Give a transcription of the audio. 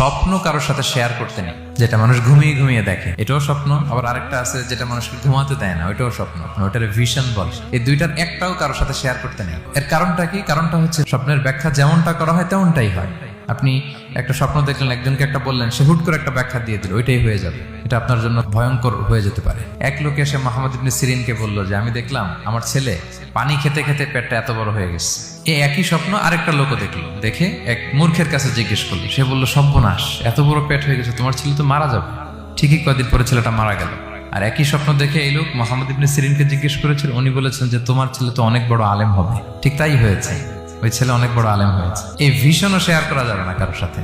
স্বপ্ন কারোর সাথে শেয়ার করতে নেই, যেটা মানুষ ঘুমিয়ে ঘুমিয়ে দেখে এটাও স্বপ্ন, আবার আরেকটা আছে যেটা মানুষকে ঘুমাতে দেয় না, ওইটাও স্বপ্ন, ওটার ভিশন বলে। এই দুইটার একটাও কারোর সাথে শেয়ার করতে নেই। এর কারণটা কি? কারণটা হচ্ছে স্বপ্নের ব্যাখ্যা যেমনটা করা হয় তেমনটাই হয়। আপনি একটা স্বপ্ন দেখলেন, একজনকে একটা বললেন, সে হুট করে একটা ব্যাখ্যা দিয়ে দিল, ওইটাই হয়ে যাবে। এটা আপনার জন্য ভয়ঙ্কর হয়ে যেতে পারে। এক লোক এসে মুহাম্মদ ইবনে সিরিনকে বলল যে আমি দেখলাম আমার ছেলে পানি খেতে খেতে পেটটা এত বড় হয়ে গেছে। এই একই স্বপ্ন আরেকটা লোকও দেখলো, দেখে এক মূর্খের কাছে জিজ্ঞেস করলো। সে বলল, সর্বনাশ, এত বড় পেট হয়ে গেছে, তোমার ছেলে তো মারা যাবে। ঠিকই কয়েকদিন পরে ছেলেটা মারা গেল। আর একই স্বপ্ন দেখে এই লোক মুহাম্মদ ইবনে সিরিনকে জিজ্ঞেস করেছিল, উনি বলেছেন যে তোমার ছেলে তো অনেক বড় আলেম হবে। ঠিক তাই হয়েছে, ওই ছেলে অনেক বড় আলেম হয়েছে। এই ভিশনও শেয়ার করা যাবে না কারোর সাথে।